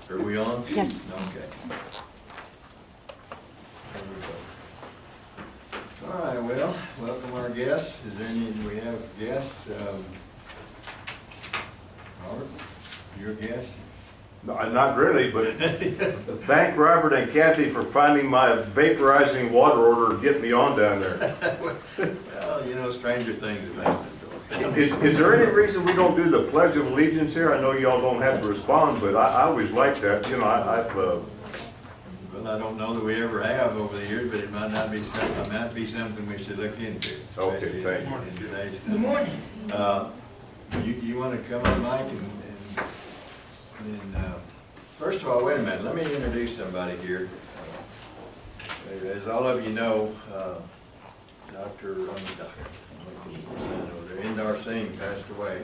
Are we on? Yes. Okay. All right, well, welcome our guests. Is there any, we have guests? Robert, you're a guest? No, not really, but thank Robert and Kathy for finding my vaporizing water order and getting me on down there. Well, you know, stranger things have happened. Is there any reason we don't do the Pledge of Allegiance here? I know y'all don't have to respond, but I always like that. You know, I've Well, I don't know that we ever have over the years, but it might not be something, it might be something we should look into. Okay, especially thank you. in today's Good time. morning. You want to come on, Mike, and first of all, wait a minute, let me introduce somebody here. As all of you know, Dr. Indar Singh passed away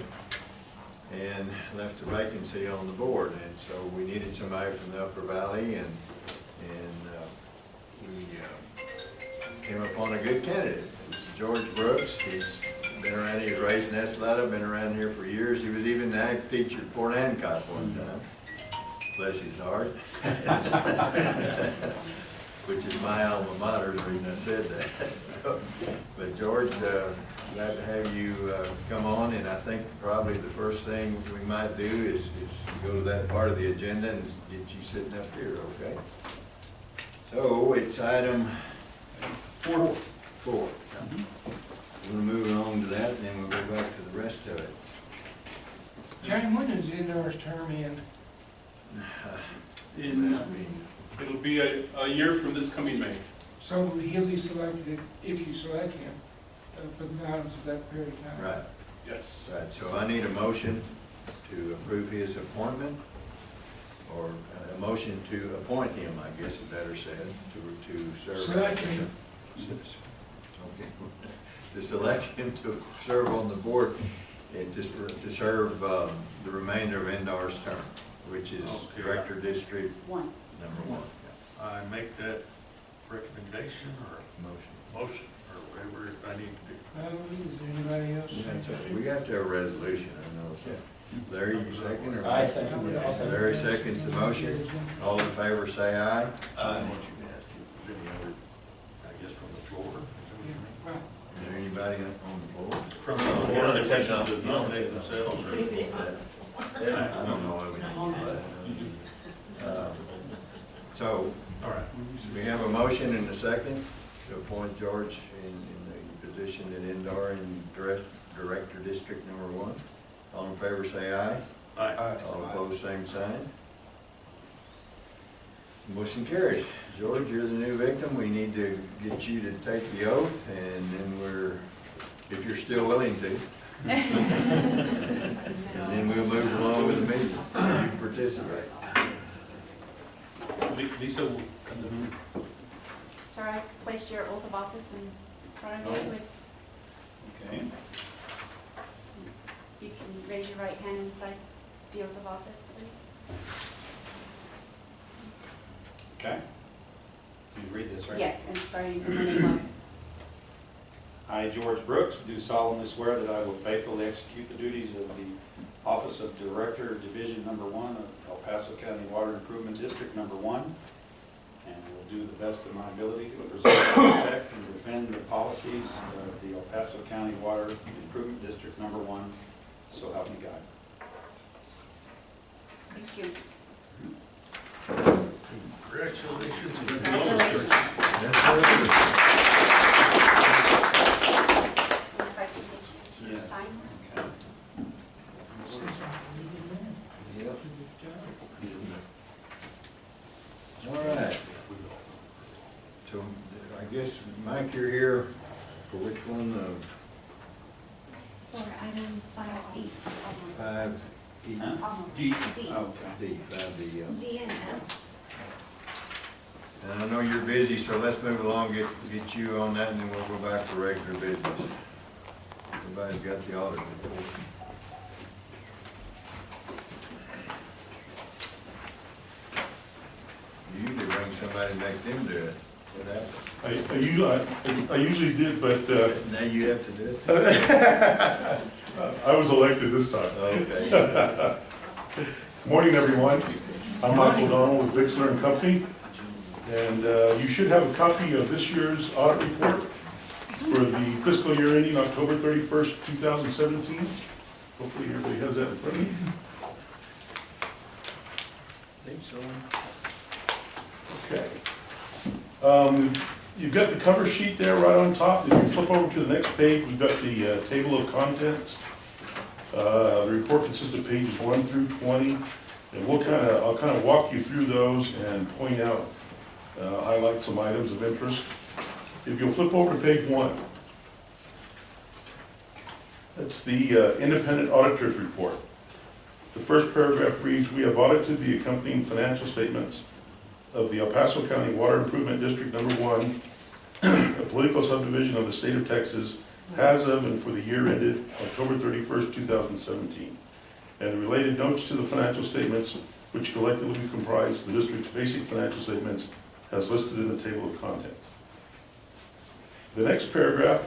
and left a vacancy on the board, and so we needed somebody from the Upper Valley, and we came upon a good candidate. It's George Brooks. He's been around, he was raised in Esletta, been around here for years. He was even the ag teacher at Fort Hancock one time. Bless his heart. Which is my alma mater, the reason I said that. But George, glad to have you come on, and I think probably the first thing we might do is go to that part of the agenda and get you sitting up here, okay? So it's item 4. We're going to move on to that, and then we'll go back to the rest of it. Johnny, when is Indoor's term in? It'll be a year from this coming May. So he'll be selected if you select him for the balance of that period of time. Right. Yes. Right, so I need a motion to approve his appointment, or a motion to appoint him, I guess is better said, to serve. Select him. Okay. To select him to serve on the board and to serve the remainder of Indar's term, which is Okay. Director District 1. number 1. I make that recommendation or motion or whatever I need to do. Is there anybody else? We have to have a resolution, I know. So. Larry, you second? Or I second it. Larry seconds the motion. All in favor, say aye. I want you to ask if there's any other, I guess, from the floor. Right. Is there anybody on the floor? From the floor, they wish to nominate themselves. I don't know what we need. So, All right. we have a motion and a second to appoint George in the position at Indar in Director District number 1. All in favor say aye. Aye. All opposed, same sign. Motion carries. George, you're the new victim. We need to get you to take the oath, and then if you're still willing to. And then we'll move along with the meeting. You participate. Lisa will come to me. Sir, I placed your oath of office in front of you with, Okay. you can raise your right hand and cite the oath of office, please. Okay. You read this, right? Yes, and starting in the name of. I, George Brooks, do solemnly swear that I will faithfully execute the duties of the Office of Director, Division number 1 of El Paso County Water Improvement District number 1, and will do the best of my ability to preserve, protect, and defend the policies of the El Paso County Water Improvement District number 1. So help me God. Thank you. Congratulations. Congratulations. Yes, sir. If I can get you to sign. Okay. Yep. All right. So I guess, Mike, you're here for which one? For item 5D. 5E. Almost. D. Okay. D, 5D. D and F. And I know you're busy, so let's move along, get you on that, and then we'll go back to regular business. Everybody's got the audit report. You usually bring somebody and make them do it. What happened? I usually did, but Now you have to do it? I was elected this time. Okay. Morning, everyone. I'm Michael O'Donnell with Bixler and Company, and you should have a copy of this year's audit report for the fiscal year ending October 31st, 2017. Hopefully everybody has that in front of you. Okay. You've got the cover sheet there right on top. If you flip over to the next page, we've got the table of contents. The report consists of pages 1 through 20, and I'll kind of walk you through those and point out, highlight some items of interest. If you'll flip over to page 1, that's the independent auditor's report. The first paragraph reads, "We have audited the accompanying financial statements of the El Paso County Water Improvement District Number 1, a political subdivision of the state of Texas, as of and for the year ended October 31st, 2017, and the related notes to the financial statements, which collectively comprise the district's basic financial statements, as listed in the table of contents." The next paragraph,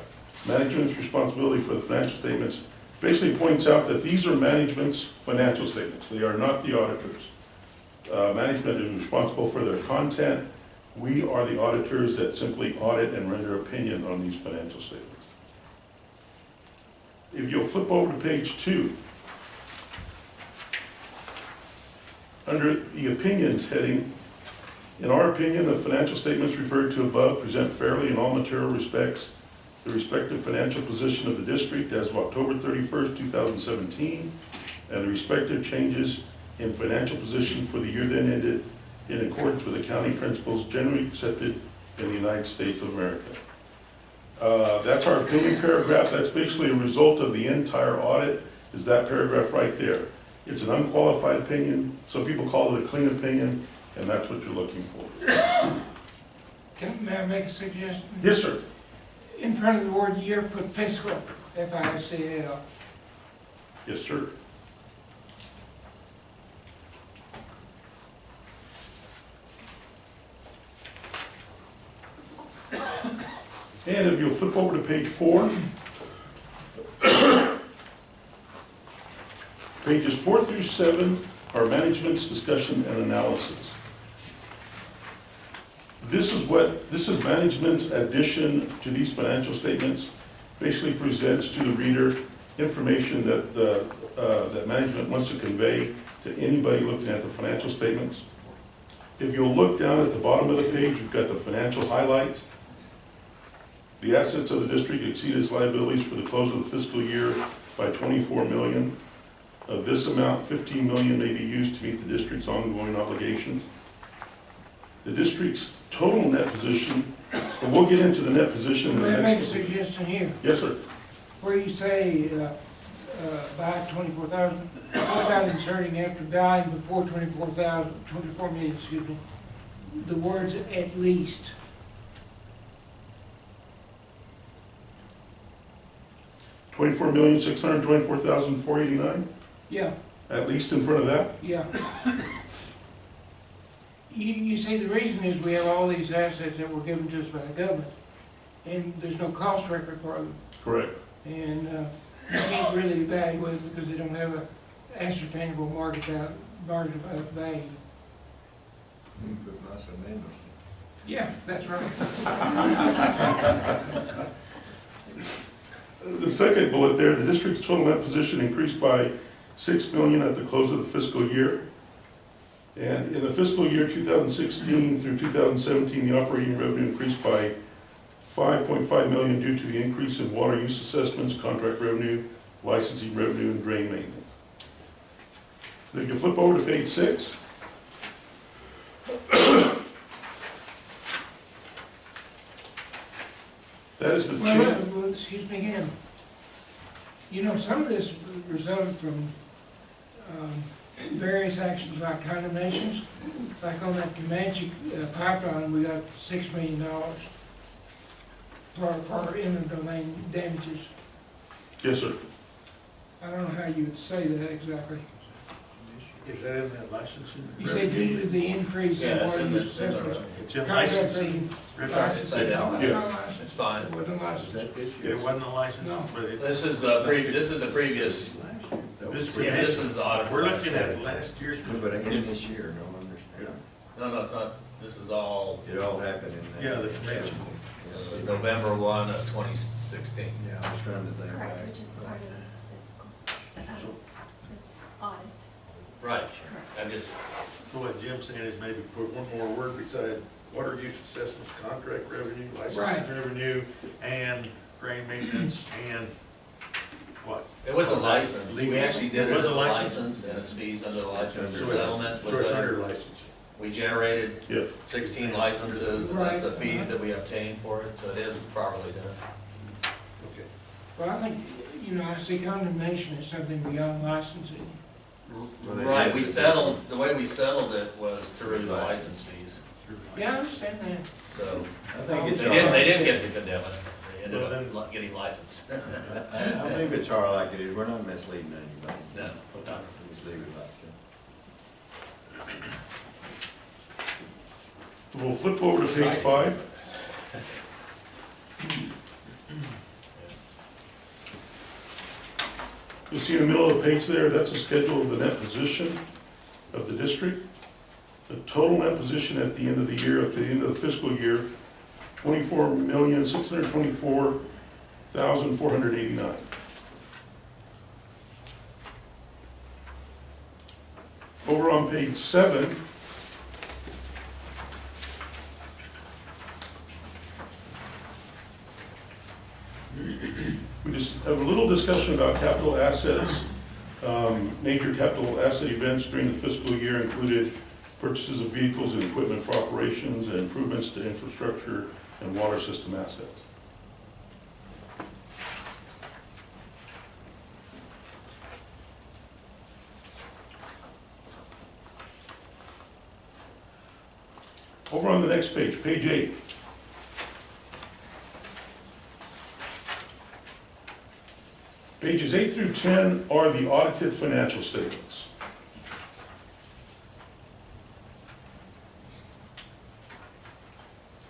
management's responsibility for the financial statements, basically points out that these are management's financial statements. They are not the auditors. Management is responsible for their content. We are the auditors that simply audit and render opinion on these financial statements. If you'll flip over to page 2, under the opinions heading, in our opinion, the financial statements referred to above present fairly in all material respects the respective financial position of the district as of October 31st, 2017, and the respective changes in financial position for the year then ended in accordance with the county principles generally accepted in the United States of America. That's our opinion paragraph. That's basically a result of the entire audit, is that paragraph right there. It's an unqualified opinion. Some people call it a clean opinion, and that's what you're looking for. May I make a suggestion? Yes, sir. In front of the word year, put fiscal, F-I-S-C-A-L. Yes, sir. And if you'll flip over to page 4, pages 4 through 7 are management's discussion and analysis. This is management's addition to these financial statements. Basically presents to the reader information that that management wants to convey to anybody looking at the financial statements. If you'll look down at the bottom of the page, you've got the financial highlights. The assets of the district exceed its liabilities for the close of the fiscal year by $24 million. Of this amount, $15 million may be used to meet the district's ongoing obligations. The district's total net position, and we'll get into the net position in the May I make a next. suggestion here? Yes, sir. Where you say by 24,000, what about inserting after dying before 24 million, excuse me, the words at least? $24,624,489, Yeah, at least in front of that. yeah. You see, the reason is we have all these assets that were given to us by the government, and there's no cost record for them. Correct. And you can't really evaluate it because they don't have a ascertainable market value. You put nice amendments. Yeah, that's right. The second bullet there, the district's total net position increased by $6 million at the close of the fiscal year. And in the fiscal year 2016 through 2017, the operating revenue increased by $5.5 million due to the increase in water use assessments, contract revenue, licensing revenue, and drain maintenance. Then you flip over to page 6. That is the change. Well, excuse me again. You know, some of this resulted from various actions like condemnations. Like on that Comanche pipeline, we got $6 million for inland domain damages. Yes, sir. I don't know how you would say that exactly. Is that in that licensing? You say due to the increase in Yeah, it's water in use the, assessments. It's in Contract licensing. fee, Licensing. Say that. That's not licensed. It's fine. It wasn't Is licensed. that this It year? wasn't a license, No. but it's. This is the previous, This yeah, this is the audit. We're looking at last year's. No, but again this year, no, No, it's not, this is all, It all happened in that. Yeah, the convention. November 1 of 2016. Yeah, I was trying to think back. Correct, which is part of this fiscal, this audit. Right, I just, So what Jim's saying is maybe put one more word beside water use assessments, contract revenue, Right. licensing revenue, and drain maintenance, and what? it was a license, we Legal. actually did it Was as a a license? license, and its fees under the license, So the it's- settlement So was it's under under, license. we generated Yeah. 16 licenses, and that's the Right. fees that we obtained for it, so it is properly done. Okay. But I think, I see condemnation is something beyond licensing. Well, they Right, had we to- settled, the way we settled it was through the license fees, Yeah, I understand that. so. I think it's. They didn't get to condemn it, they ended Well, up getting licensed. I believe it's all like it is, we're not misleading anybody. No. Just leave it like We'll flip over to page 5. You'll see in the middle of the page there, that's a schedule of the net position of the district. The total net position at the end of the year, at the end of the fiscal year, 24,624,489. Over on page 7, we just have a little discussion about capital assets. Major capital asset events during the fiscal year included purchases of vehicles and equipment for operations and improvements to infrastructure and water system assets. Over on the next page, page 8. Pages 8 through 10 are the audited financial statements.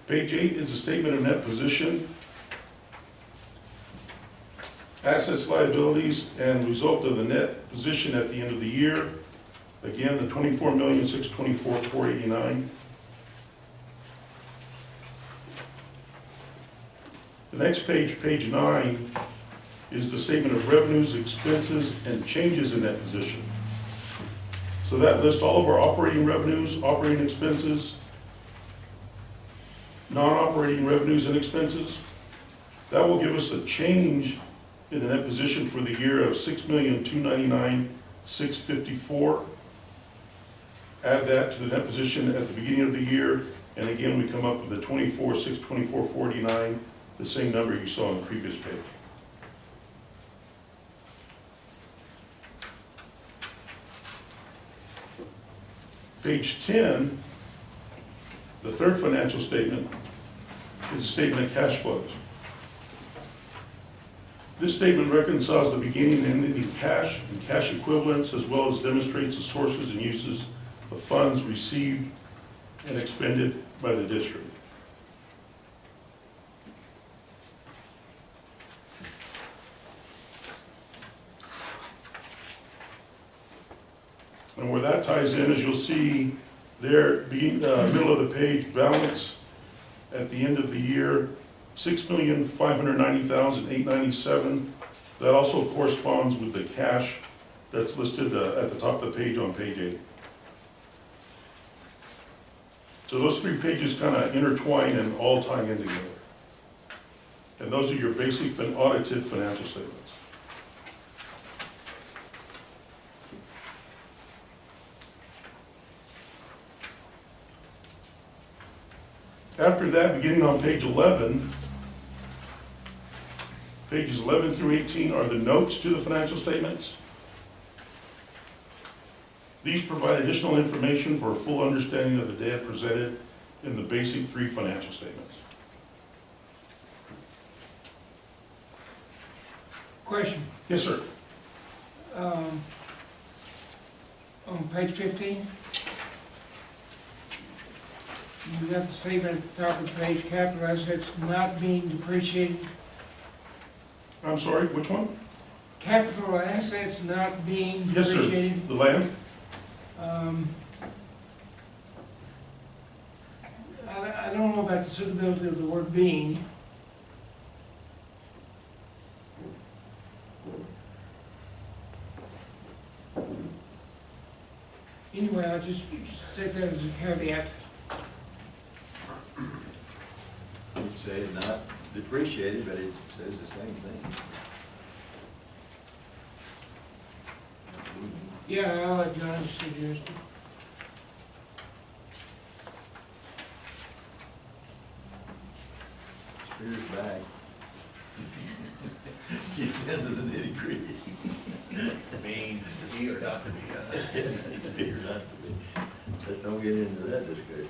Page 8 is a statement of net position, assets, liabilities, and result of the net position at the end of the year. Again, the 24,624,489. The next page, page 9, is the statement of revenues, expenses, and changes in that position. So that lists all of our operating revenues, operating expenses, non-operating revenues and expenses. That will give us a change in the net position for the year of $6,299,654. Add that to the net position at the beginning of the year, and again, we come up with the 24,624,489, the same number you saw on the previous page. Page 10, the third financial statement, is a statement of cash flows. This statement reconciles the beginning and ending cash and cash equivalents, as well as demonstrates the sources and uses of funds received and expended by the district. And where that ties in is you'll see there, being middle of the page, balance at the end of the year, $6,590,897. That also corresponds with the cash that's listed at the top of the page on page 8. So those three pages kind of intertwine and all tie in together. And those are your basic audited financial statements. After that, beginning on page 11, pages 11 through 18 are the notes to the financial statements. These provide additional information for a full understanding of the data presented in the basic three financial statements. Question, Yes, sir. on page 15, you got the statement at the top of the page, capital assets not being depreciated. I'm sorry, which one? Capital assets not being Yes, sir. depreciated. The land? the suitability of the word being. Anyway, I just said that as a caveat. I would say not depreciated, but it says the same thing. Yeah, I like John's suggestion. Spears back. He's down to the nitty gritty. Being to be or not to be. To be or not to be. Let's don't get into that discussion.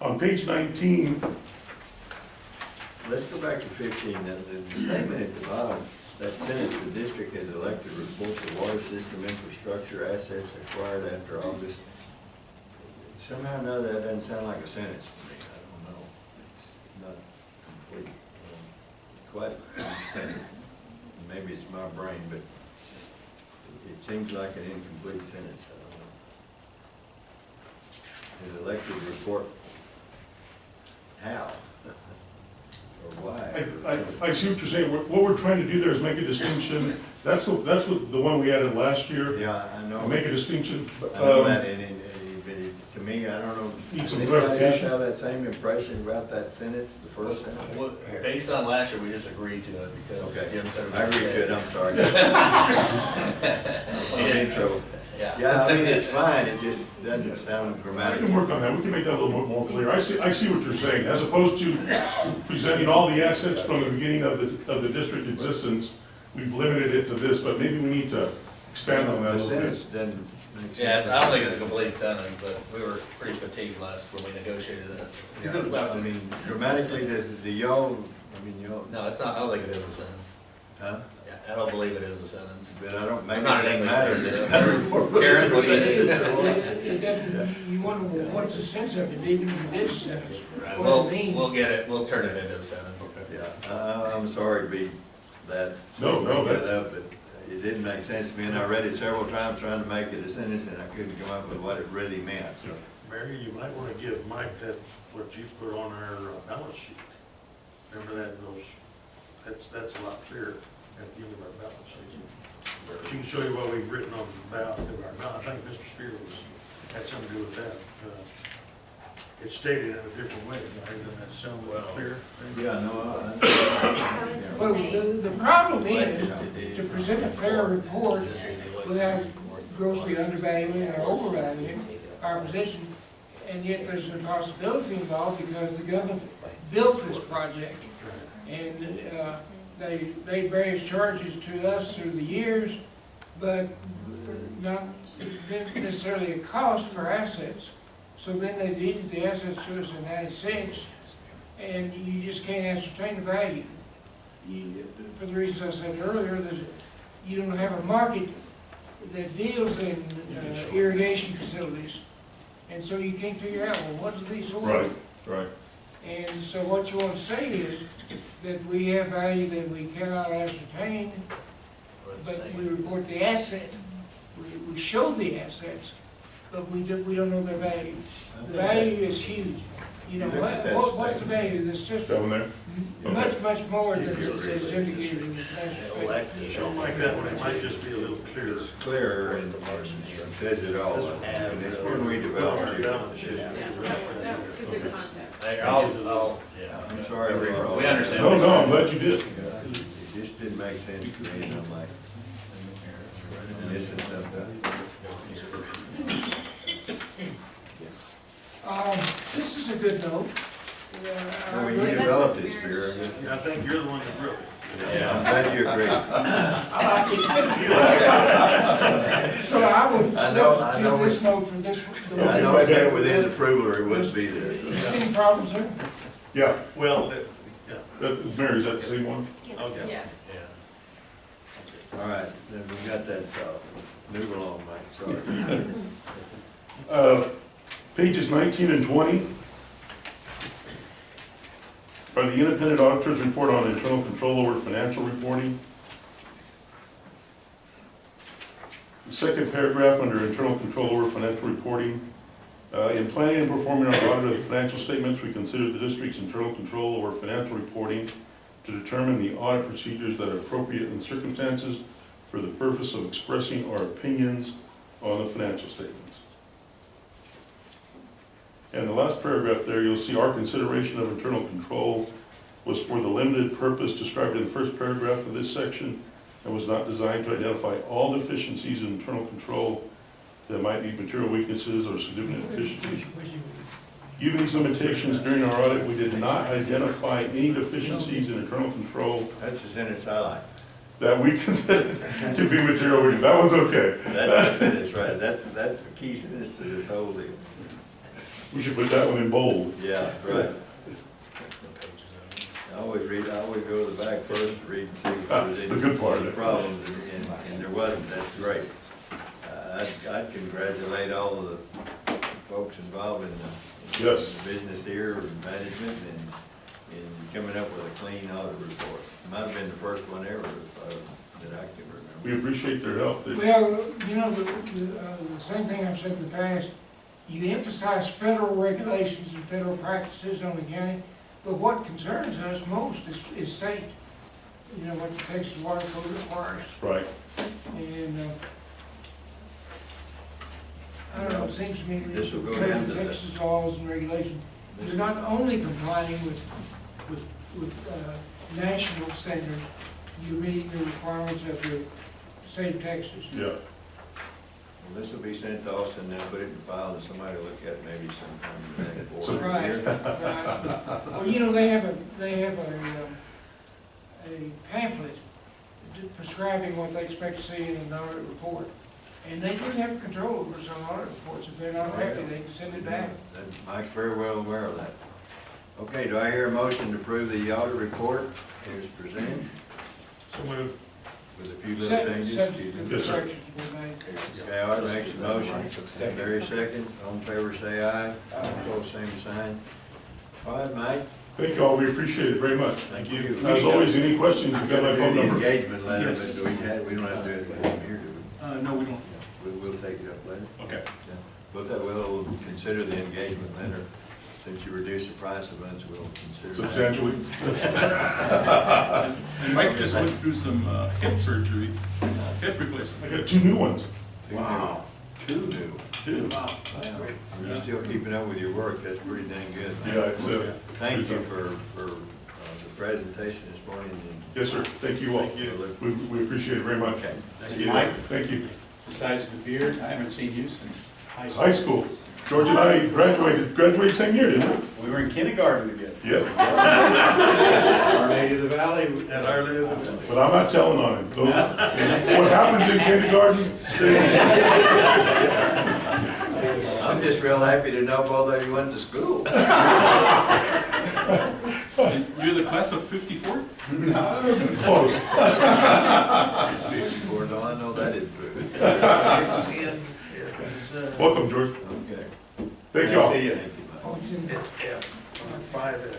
On page 19, Let's go back to 15, now, the statement at the bottom, that sentence, the district has elected to report the water system infrastructure assets acquired after August. Somehow or another, that doesn't sound like a sentence to me, I don't know. It's not complete. Quite understand it. Maybe it's my brain, but it seems like an incomplete sentence, I don't know. Is elected to report how? Or why? I see what you're saying. What we're trying to do there is make a distinction. That's what the one we added last year. Yeah, I know. Make a distinction. I know that, but to me, I don't know. Need some Anybody else clarification? have that same impression about that sentence, the first sentence? Well, based on last year, we just agreed to it because Okay. Jim said. I agree to it, I'm sorry. I'm in trouble. Yeah. Yeah, I mean, it's fine, it just doesn't sound I dramatic. can work on that. We can make that a little bit more clear. I see what you're saying. As opposed to presenting all the assets from the beginning of the district existence, we've limited it to this, but maybe we need to expand on that a The little sentence bit. doesn't make sense. Yeah, I don't think it's a complete sentence, but we were pretty fatigued last when we negotiated this. I mean, grammatically, do y'all, y'all, No, it's not, I don't think it is a sentence. huh? Yeah, I don't believe it is a sentence. But I don't, maybe I'm it not an doesn't English matter. major. It's better for- Karen, what do you think? It doesn't, you wonder, well, what's the sense of it, even if it is a sentence? Right, What does We'll, it mean? we'll get it, we'll turn it into a sentence. Yeah, I'm sorry to be that. No, bring that that's- up, but it didn't make sense to me, and I read it several times trying to make it a sentence, and I couldn't come up with what it really meant, so. Mary, you might want to give Mike that, what you put on our balance sheet. Remember that, that's a lot clearer at the end of our balance sheet. She can show you what we've written on the back of our, no, I think Mr. Spear had something to do with that. It's stated in a different way, right? Doesn't that sound a little clear? Yeah, no, Well, the problem is to present a fair report without grossly undervaluing or overvaluing our position, and yet there's a possibility involved because the government built this project. And they made various charges to us through the years, but not necessarily a cost for assets. So then they deeded the assets to us in '96, and you just can't ascertain the value. For the reasons I said earlier, you don't have a market that deals in irrigation facilities. And so you can't figure out, well, what is these for? Right, right. And so what you want to say is that we have value that we cannot ascertain, but we report the asset. We show the assets, but we don't know their value. The value is huge. You know, what's the value of this That system? one there? Much more than is indicated in the financial statement. Show Mike that one, it might just be a little clearer. it's clearer and says it all, and it's when we developed it. It's a concept. I'm sorry, we were all. We understand. No, I'm glad you did. It just didn't make sense to me, and I'm like, missing something. This is a good note. When you developed it, Spear, I guess. Yeah, I think you're the one that wrote it. Yeah, I'm glad you agree. I like it. So I would I know substitute this note for this. I know I did it with his approval, or it wouldn't be there. You see any problems there? Yeah, Well, yeah, Mary, is that the same one? okay. Yes. All right, then we got that solved. Move along, Mike, sorry. Pages 19 and 20 are the independent auditor's report on internal control over financial reporting. The second paragraph under internal control over financial reporting. In planning and performing our audit of financial statements, we consider the district's internal control over financial reporting to determine the audit procedures that are appropriate in circumstances for the purpose of expressing our opinions on the financial statements. And the last paragraph there, you'll see our consideration of internal control was for the limited purpose described in the first paragraph of this section and was not designed to identify all deficiencies in internal control that might be material weaknesses or significant deficiencies. Given these limitations during our audit, we did not identify any deficiencies in internal control That's the sentence I like. that we consider to be material weakness. That one's okay. That's the sentence, right? That's the key sentence to this whole deal. We should put that one in bold. Yeah, right. I always go to the back first to read and see if there's The good part of any it. problems, and there wasn't. That's great. I'd congratulate all of the folks involved in Yes. the business here and management and in coming up with a clean audit report. It might have been the first one ever that I can remember. We appreciate their help. Well, you know, the same thing I've said in the past, you emphasize federal regulations and federal practices on the county, but what concerns us most is state. You know, what the Texas Water Code requires. Right. And, I don't know, it seems to me that This will go down to the- Texas laws and regulations, they're not only complying with national standards, you're meeting the requirements of the state of Texas. Yeah. Well, this will be sent to Austin, they'll put it in file, and somebody will look at it maybe sometime in the next board Right, year. right. Well, you know, they have a pamphlet prescribing what they expect to see in an audit report. And they do have control over some audit reports. If they're not happy, they can send it back. Mike's very well aware of that. Okay, do I hear a motion to approve the audit report as presented So moved. with a few little changes? Subject to Yes, sir. corrections we made. Okay, Art makes a motion, Barry second, all in favor say aye, opposed same sign. All right, Mike? Thank you all. We appreciate it very much. Thank you. As always, any questions, you've got my Do phone the number. engagement letter, Yes. but we don't have to do it here, do No, we don't. we? We'll take it up later. Okay. But we'll consider the engagement letter, since you reduced the price of it, we'll consider that. Substantially. And Mike just went through some hip surgery, hip I replacement. got 2 new ones. Wow, two new. 2. Wow, you're still keeping up with your work, that's pretty dang good. Yeah, it's, Thank you for the presentation this morning. yes, sir. Thank you all. We appreciate it very much. Okay. Thank you, Mike. Thank you. Besides the beard, I haven't seen you since high school. High school. George and I graduated same year, didn't We were in kindergarten together. we? Yep. Our Lady of the Valley. At Our Lady of the Valley. But I'm not telling on him. What happens in kindergarten stays. I'm just real happy to know both of you went to school. You're the class of 54? Close. No, I know that is true. Welcome, George. Okay. Thank you all. See ya. Thank you, Mike. Oh, it's in It's F, 5F.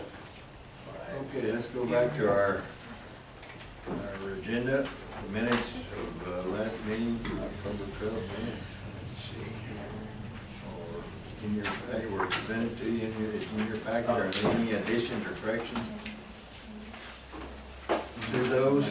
Okay, let's go back to our agenda, the minutes of last meeting, October 12th minutes. Let's see. Or in your packet, were presented to you in your packet, or any additions or corrections to those?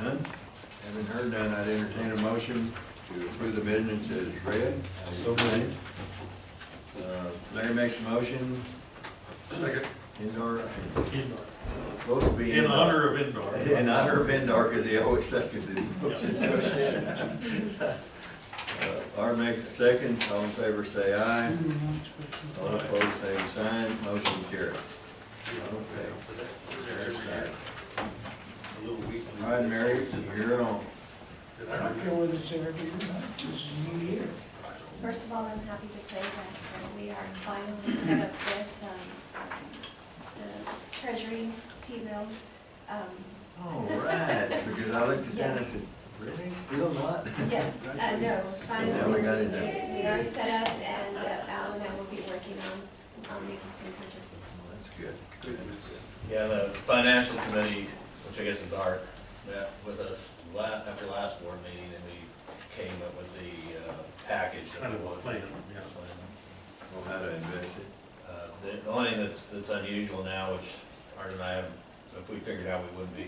None? Having heard none, I'd entertain a motion to approve the minutes as read. So moved. Larry makes a motion. Second. Indar. Indar. Supposed to be. In Indar. honor of Indar. In honor of Indar, because he always seconded. Art makes a second, all in favor say aye. All opposed, same sign, motion carried. Okay. There's that. A little weak. All right, Mary, you're on. I don't care whether it's every year or not, this is a new year. First of all, I'm happy to say that we are finally set up with bill. Oh, right, because I looked at that and I said, really, still not? Yes, no, finally. Now we got it done. We are set up, and Al and I will be working on making some purchases. Well, that's good. That's good. Yeah, the financial committee, which I guess is our, met with us after last board meeting, and we came up with the package. that Kind we of a wanted. plan, yeah. Well, how to invest it? The only thing that's unusual now, which Art and I have, if we figured out we'd be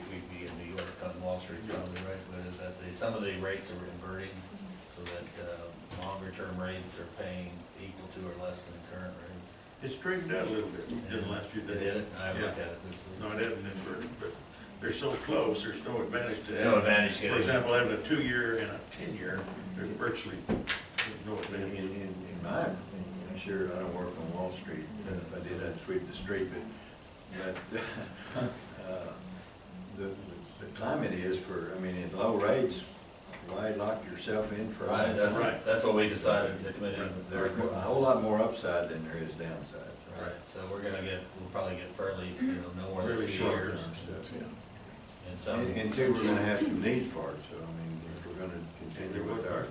in New York on Wall Street probably, right, but is that some of the rates are inverting, so that longer term rates are paying equal to or less than current rates. It's straightened out a little bit in the last few days. They did it? I haven't Yeah. looked at it this week. No, it hasn't inverted, but they're so close, there's no advantage to There's that. no advantage to For getting. example, having a 2-year and a 10-year, there's virtually no advantage. In my opinion, I'm sure I don't work on Wall Street, and if I did, I'd sweep the street, but the climate is for, I mean, in low rates, why lock yourself in for? Right, Right. that's what we decided, the committee. There's a whole lot more upside than there is downside. Right, so we'll probably get fairly, no more than Fairly 2 short years. Term stuff, yeah. And some. And two, we're gonna have some needs for it, so I mean, if we're gonna continue with our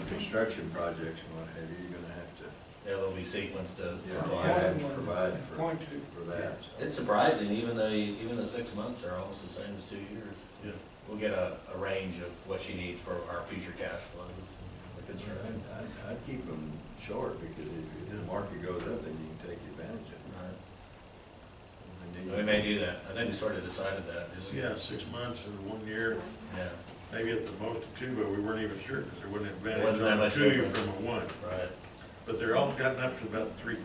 construction projects and what have you, you're gonna have to, Yeah, they'll be sequenced as yeah, supply. you have to provide Point for two. that. so. It's surprising, even the 6 months are almost the same as 2 years. Yeah. We'll get a range of what she needs for our future cash flows, the construction. I'd keep them short, because if the market goes up, then you can take advantage of it. Right. And then We may do that, I think we sort of decided that, didn't we? Yeah, 6 months and 1 year, Yeah, maybe at the most of 2, but we weren't even sure, because there wasn't There advantage wasn't that on a much 2 difference. from a 1. right. But they're all gotten up to about 3%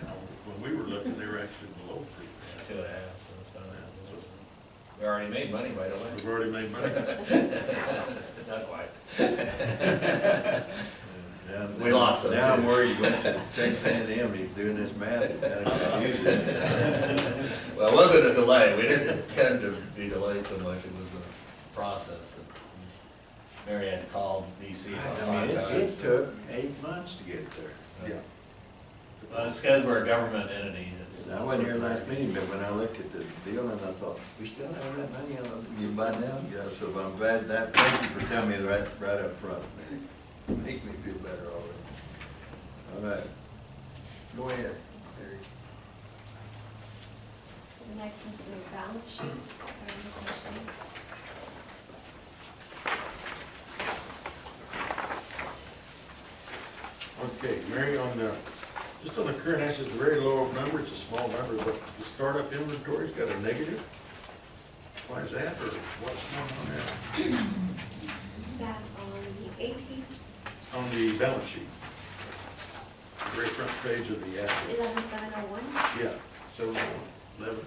now. When we were looking, they were actually below 3%. 2.5, so it's fine. We already made money right away. We've already made money. Not quite. Now- We lost some, Now I'm too. worried, when Texas A&M, he's doing this math, it's kind of confusing. Well, it wasn't a delay, we didn't intend to be delayed so much, it was a process that Mary had called DC about I mean, 5 times. it took 8 months to get there. Yeah. Well, it's because we're a government entity. It's I wasn't here last meeting, but when I looked at the deal, and I thought, we still have that money on you by now? Yeah, so I'm glad that, thank you for telling me right up front. Makes me feel better already. All right, go ahead, Mary. The next is the balance sheet. Sorry, any questions? Okay, Mary, just on the current assets, a very low number, it's a small number, but the startup inventory's got a negative. Why is that, or what's going on there? That on the AP, On the balance sheet. The very front page of the asset. 11701. Yeah, 711.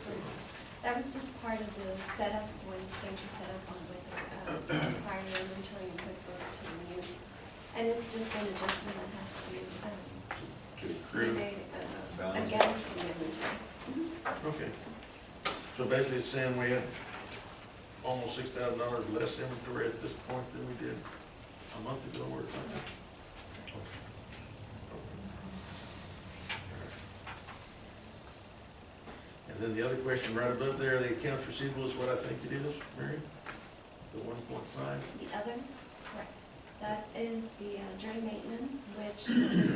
That was just part of the setup, when Century set up on with prior inventory and put those to new. And it's just an adjustment that has to be To be accrue. made Balance. against the inventory. Okay. So basically it's saying we had almost $6,000 less inventory at this point than we did a month ago or something. And then the other question right above there, the accounts receivable is what I think it is, Mary? The 1.5? The other, correct. That is the jury maintenance, which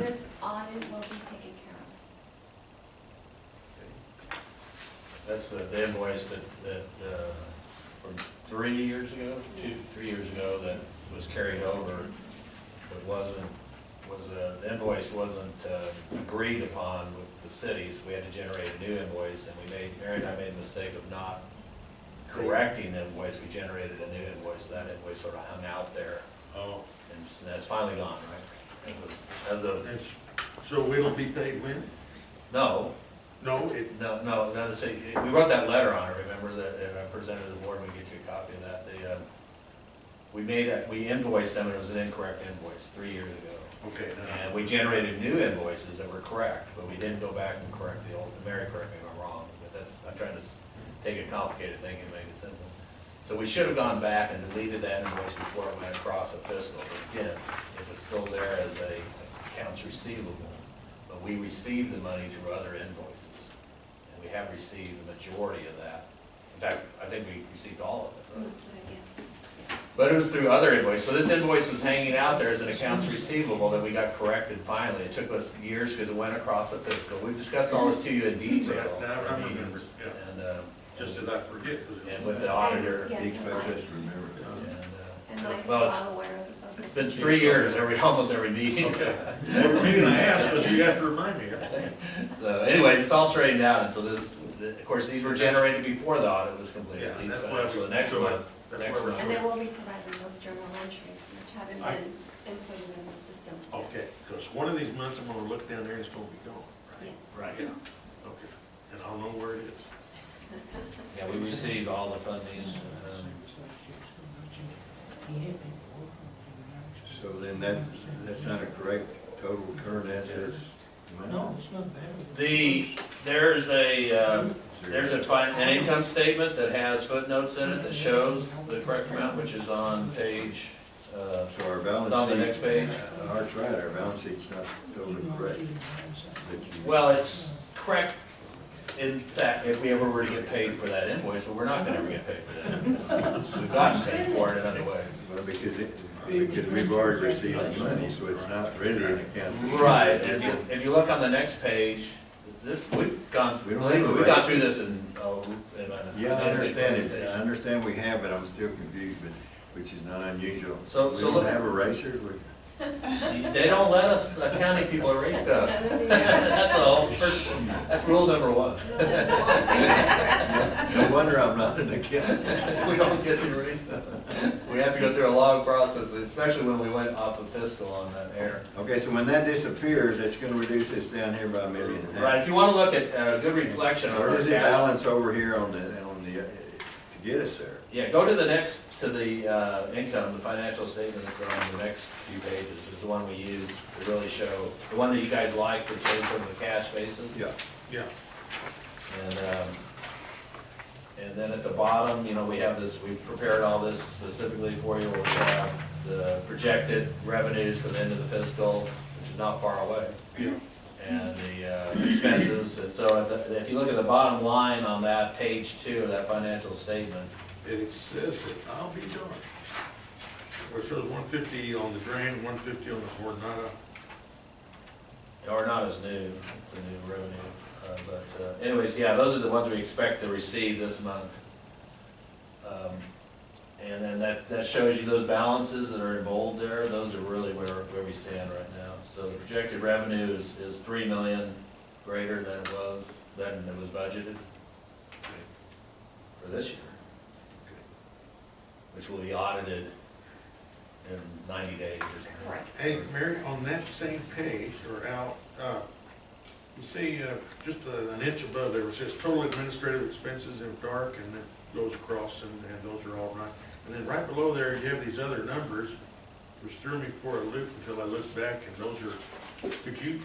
this audit will be taken care of. That's the invoice that from 3 years ago, 3 years ago, that was carried over, but the invoice wasn't agreed upon with the cities. We had to generate a new invoice, and Mary and I made the mistake of not correcting the invoice. We generated a new invoice. That invoice sort of hung out there, Oh. and that's finally gone, right? As of, And so it'll be paid when? no, No, it, No, to say, we wrote that letter on it, remember, that I presented to the board, we get you a copy of that. We invoiced them, and it was an incorrect invoice 3 years ago. okay. And we generated new invoices that were correct, but we didn't go back and correct the old. Mary, correct me if I'm wrong, but I'm trying to take a complicated thing and make it simple. So we should have gone back and deleted that invoice before it went across a fiscal, but again, it was still there as a accounts receivable. But we received the money through other invoices, and we have received the majority of that In fact, I think we received all of it, right? Yes. But it was through other invoice. So this invoice was hanging out there as an accounts receivable that we got corrected finally. It took us years because it went across the fiscal. We've discussed all this to you in detail. Right, now I in remember, meetings. yeah. And, Just that I forget. 'Cause it and was- with the auditor. Yes. He expects us to remember that. And Mike is Well, it's- well aware of It's this. been 3 years, almost every meeting. Okay. Every meeting I ask, because you have to remind me. So anyways, it's all straightened out, and so of course, these were generated before the audit was completed. Yeah, These that's financials, why we the next show it. month, That's next why we're month. And then we'll be providing those journal entries, which haven't I- been inputted in the system. Okay, because one of these months I'm gonna look down there and it's gonna be gone. Yes. Right. Yeah, okay. And I'll know where it is. Yeah, we received all the funding. So then that's not a correct total current assets? No, it's not bad. There's an income statement that has footnotes in it that shows the correct amount, which is on page, So our balance it's on the sheet- next page. Art's right, our balance sheet's not totally correct. But you- Well, it's correct in fact, if we ever were to get paid for that invoice, but we're not gonna ever get paid for that invoice. We've got to pay for it in other ways. Well, because we've already received the money, so it's not really an account. Right, if you look on the next page, we've gone We don't have a we've gone ratio. through this in Yeah, I understand it, I understand we have, but I'm still confused, but, which is not unusual. So We look- don't have erasers, They don't let us, accounting people erase stuff. That's rule number one. no wonder I'm not an accountant. We don't get to erase stuff. We have to go through a long process, especially when we went off of fiscal on that error. Okay, so when that disappears, it's gonna reduce this down here by $1.5 million. Right, if you wanna look at a good reflection on Where our does it cash. balance over here on the, to get us there? Yeah, go to the income, the financial statement that's on the next few pages, is the one we use to really show, the one that you guys like, that shows some of the cash basis. Yeah. Yeah. And then at the bottom, we have this, we prepared all this specifically for you, where we have the projected revenues for the end of the fiscal, which is not far away. Yeah. And the expenses, and so if you look at the bottom line on that page 2 of that financial statement, It says it, I'll be darned. Well, it shows 150 on the drain, 150 on the Coronado. or not as new, it's a new revenue. But anyways, yeah, those are the ones we expect to receive this month. And then that shows you those balances that are in bold there, those are really where we stand right now. So the projected revenue is 3 million greater than it was budgeted for this year, which will be audited in 90 days or something. Correct. Hey, Mary, on that same page, or out, you see, just an inch above there, it says total administrative expenses in dark, and it goes across, and those are all right. And then right below there, you have these other numbers, which threw me for a loop until I looked back, and those are, could you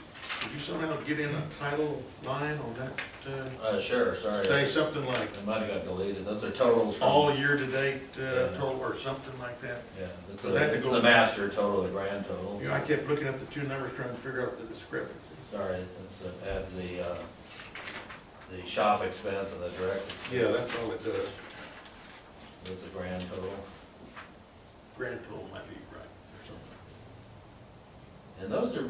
somehow get in a title line on that? Sure, sorry. Say something like, It might have got deleted, those are totals from. all year-to-date Yeah. total, or something like that? Yeah, it's So that to it's go the back. master total, the grand total. You know, I kept looking at the two numbers, trying to figure out the discrepancy. Sorry, it adds the shop expense and the direct expense. Yeah, that's all it does. That's a grand total. Grand total might be right, or something. And those are,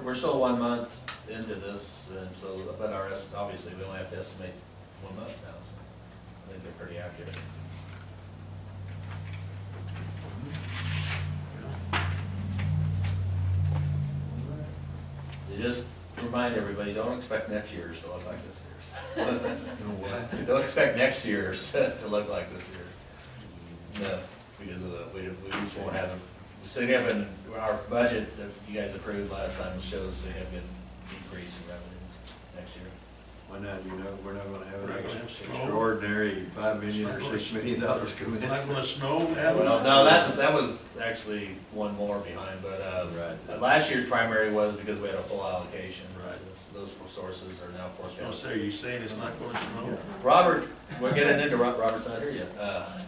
we're still 1 month into this, and so, but obviously, we only have to estimate 1 month now, so I think they're pretty accurate. You just remind everybody, don't expect next year's to look like this year's. Don't expect next year's to look like this year's. No, because of we just won't have a significant, our budget that you guys approved last time shows significant decrease in revenues next year. Why not, we're not gonna have We're not an gonna have snow. extraordinary $5 million or $6 million come in. Not gonna snow, Well, no, that was actually one more behind, but, Right. last year's primary was because we had a full allocation. Right. Those sources are now I was gonna forecast. say, are you saying it's not gonna snow? Robert, we're getting into, Robert's not here yet,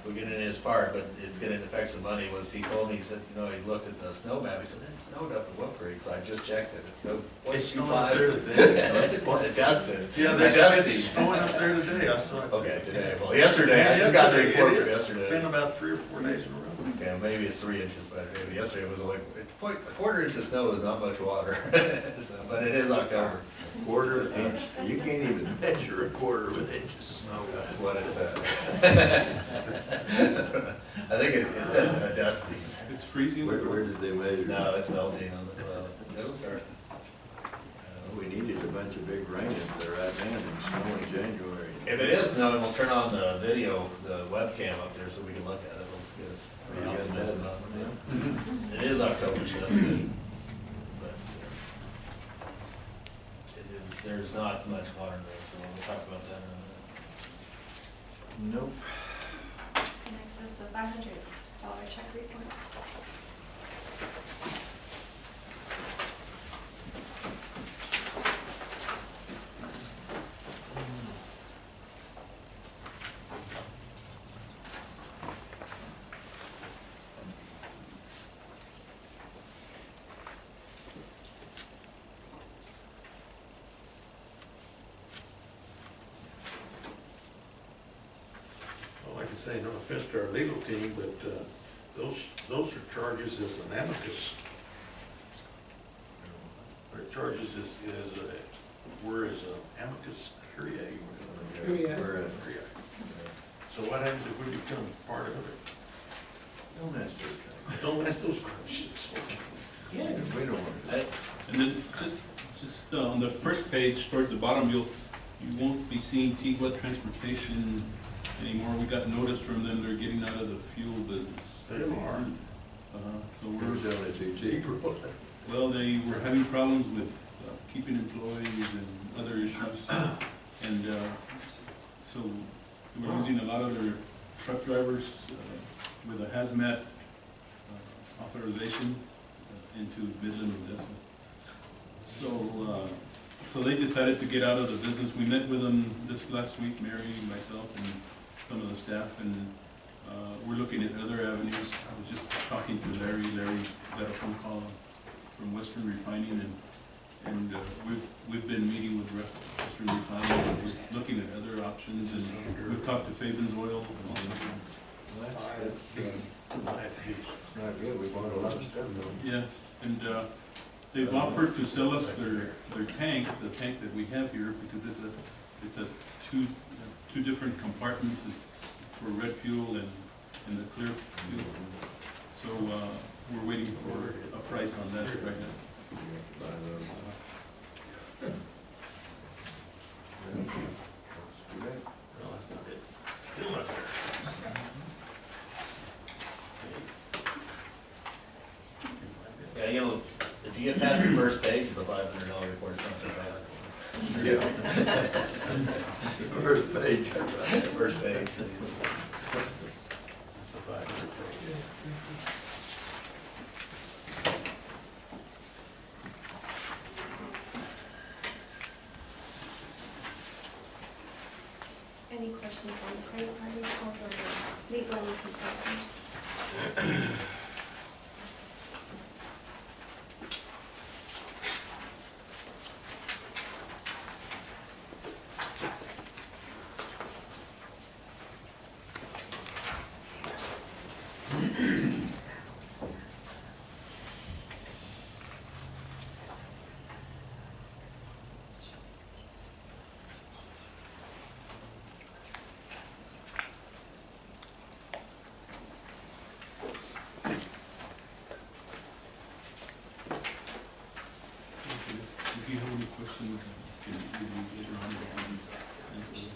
we're getting into his part, but it's gonna affect some money, he told me, he said, he looked at the snow map, he said, it snowed up in Wolf Creek, so I just checked it, it snowed It's 0.25. snowing there today. It's gusted. Yeah, they said dusty. it's snowing up there today, I saw it. Okay, today, well, yesterday, I just got the report for yesterday. Been about 3 or 4 days in a row. Okay, maybe it's 3 inches, but yesterday was like, a quarter inch of snow is not much water, so, but it is October. Quarter inch, you can't even measure a quarter of an inch of snow. That's what it said. I think it said a dusty. It's freezing. Where did they measure? No, it's melting on the, well, it'll start. We needed a bunch of big rain up there right now and snow in January. If it is snowing, we'll turn on the video, the webcam up there so we can look at it. It'll get us pretty optimistic about it. It is October, so that's good. But it is, there's not much water there, so we'll talk about that in a minute. Nope. Next is the $500 check report. Like I say, no offense to our legal team, but those are charges as an amicus. Our charges we're as an amicus curiae. Curiae. We're a curiae. So what happens if we become part of it? Don't ask those guys. Don't ask those questions. Yeah. We don't want to. And then just on the first page, towards the bottom, you won't be seeing EPCWID transportation anymore. We got notice from them, they're getting out of the fuel business. They are. So We're we're, selling it too cheap. well, they were having problems with keeping employees and other issues. And so we're using a lot of their truck drivers with a hazmat authorization into Midland, Odessa. So they decided to get out of the business. We met with them this last week, Mary, myself, and some of the staff, and we're looking at other avenues. I was just talking to Larry. Larry got a phone call from Western Refining, and we've been meeting with Western Refining, and we're looking at other options, and we've talked to Fabian's Oil and all that. It's not good, we bought a lot of stuff though. Yes, and they've offered to sell us their tank, the tank that we have here, because it's a two different compartments. It's for red fuel and the clear fuel. So we're waiting for a price on that right now. Yeah, you know, if you get past the first page of the $500 report, it's not too bad. Yeah. First page. The first page. Any questions on the credit card report or the legal consulting? If you have any questions, you can later on answer them.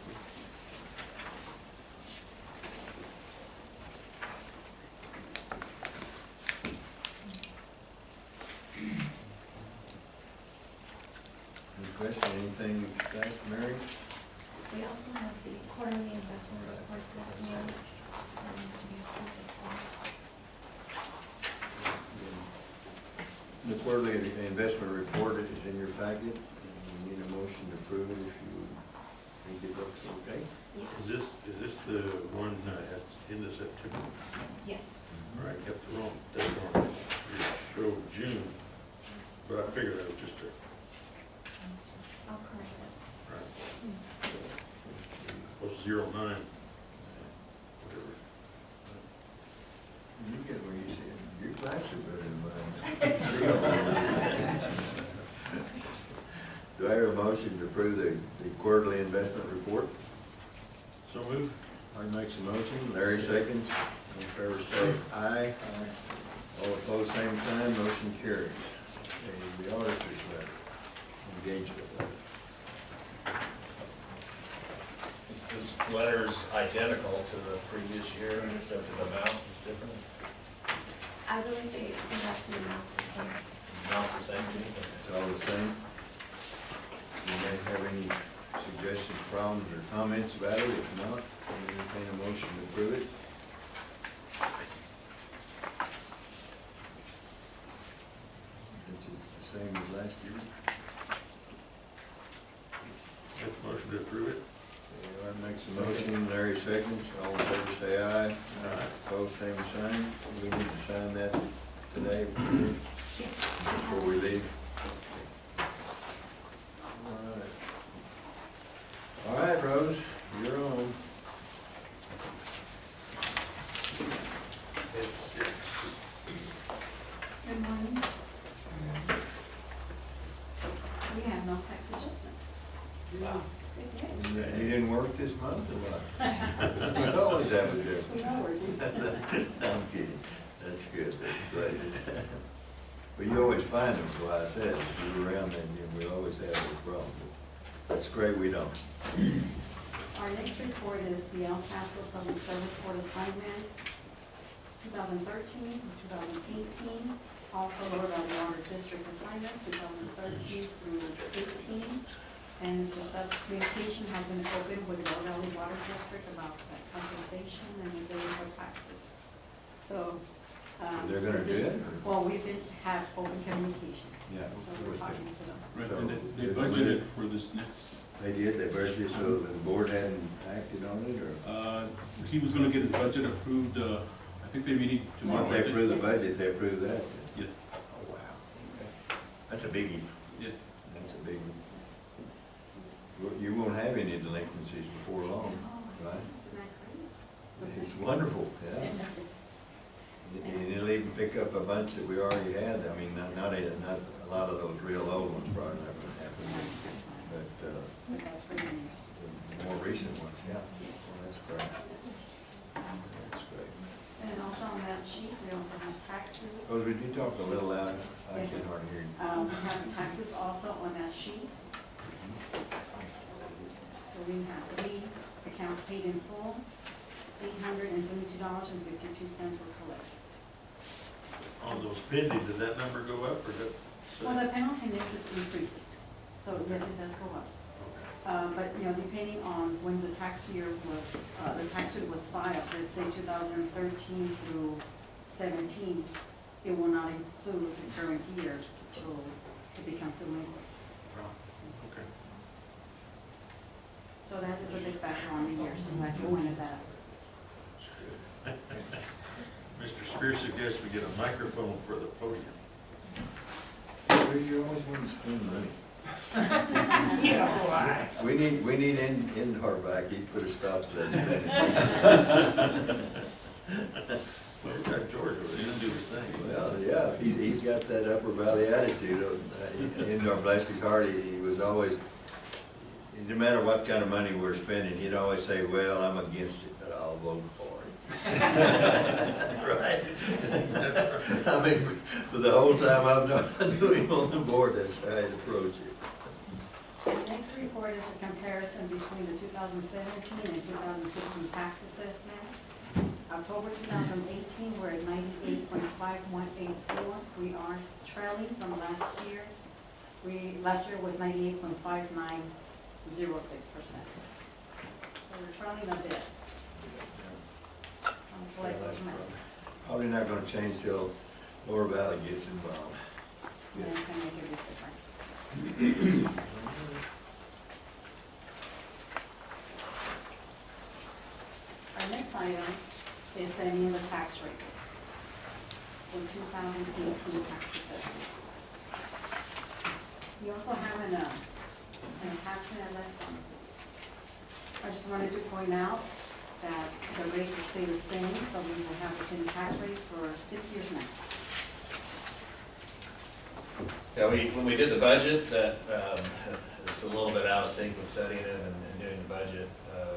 Any question, anything to ask Mary? We also have the quarterly investment report this year. That needs to be approved as well. The quarterly investment report is in your packet. You need a motion to approve it if you think it looks okay. Yes. Is this the one at end of September? Yes. All right, got the wrong date on it. It showed June, but I figured that was just a, I'll correct it. right. 109. You get where you see it. Your glasses are better than mine. See all that. Do I hear a motion to approve the quarterly investment report? So move. Marty makes a motion, Larry seconds. All in favor say aye. All opposed, same sign, motion carries. Okay, the auditor's letter, engagement letter. This letter's identical to the previous year, except for the amount is different. I believe they left the amounts the same. Amount's the same. It's all the same. You may have any suggestions, problems, or comments about it? If not, I'll entertain a motion to approve it. It's the same as last year. Make a motion to approve it. Art makes a motion, Larry seconds, all in favor say aye. Opposed, same sign. We need to sign that today before we leave. All right, Rose, you're on. Good morning. We have no tax adjustments. Wow. Good. You didn't work this month or what? We always have a difference. We are working. I'm kidding. That's good, that's great. But you always find them, so I said, if you were around then, we always have a problem. That's great, we don't. Our next report is the El Paso Public Service Board assignments, 2013 through 2018. Also Lower Valley Water District assignments, 2013 through 18. And Mr. Sutt's communication has been open with the Lower Valley Water District about that compensation and the billing for taxes. So. They're gonna do it? Well, we've had open communication. Yeah. So we're talking to them. Right, and they budgeted for this next, They did, they budgeted, so the board hadn't acted on it, or? he was gonna get his budget approved, I think they're meeting tomorrow. Once they I think. approve the budget, they approve that. Yes, Oh, wow. Okay. That's a biggie. yes. That's a big one. You won't have any delinquencies before long, right? Isn't that great? It's wonderful, yeah. And it'll even pick up a bunch that we already had. I mean, not a lot of those real old ones probably never happened, but But that's for years. the more recent ones, yeah. Well, that's great. That's great. And also on that sheet, we also have taxes. Oh, would you talk a little louder? I Yes, can sir. hardly hear you. We have taxes also on that sheet. So we have 3 accounts paid in full, $872.52 were collected. On those pending, did that number go up or did? Well, the penalty and interest increases, so yes, it does go up. But, you know, depending on when the tax year was, the tax year was filed, let's say 2013 through 17, it will not include the current year till it becomes delinquent. Okay. So that is a big factor on the year, so I pointed that out. Mr. Spear suggests we get a microphone for the podium. Well, you always want to spend money. Yeah, why? We need Endar back. He put a stop to that spending. Well, we got George over there, he'll do his thing. Well, yeah, he's got that Upper Valley attitude. Endar, bless his heart, he was always, no matter what kind of money we're spending, he'd always say, well, I'm against it, but I'll vote for it. Right? I mean, for the whole time I've known him on the board, that's how I'd approach it. The next report is a comparison between the 2017 and 2016 tax assessment. October 2018, we're at 98.5184. We are trailing from last year. Last year was 98.5906%. So we're trailing a bit. Collect those monies. Probably not gonna change till Lower Valley gets involved. And it's gonna make a big difference. Our next item is setting the tax rate for 2018 tax assessments. You also have an attachment I left on. I just just wanted to point out that the rate will stay the same, so we will have the same tax rate for 6 years now. Yeah, when we did the budget, that, it's a little bit out of sync with setting it and doing the budget.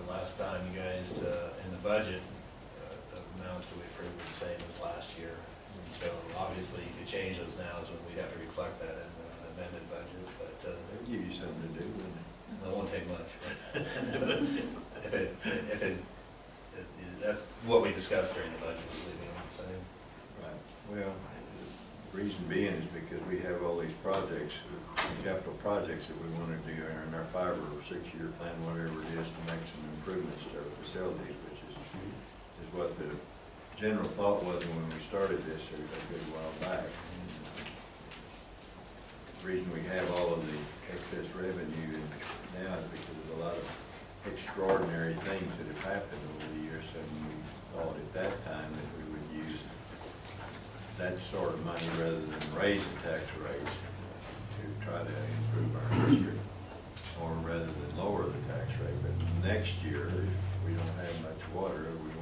Last time, you guys, in the budget, the amounts that we approved were the same as last year. And so obviously, you could change those now, is when we'd have to reflect that in the amended budget, but, They'll give you something to do, wouldn't it? it won't take much. That's what we discussed during the budget, was leaving it the same. Right. Well, the reason being is because we have all these projects, capital projects that we want to do in our 5 or 6 year plan, whatever it is, to make some improvements to our facilities, which is what the general thought was when we started this a good while back. The reason we have all of the excess revenue now is because of a lot of extraordinary things that have happened over the years, and we thought at that time that we would use that sort of money rather than raise the tax rates to try to improve our district, or rather than lower the tax rate. But next year, if we don't have much water, we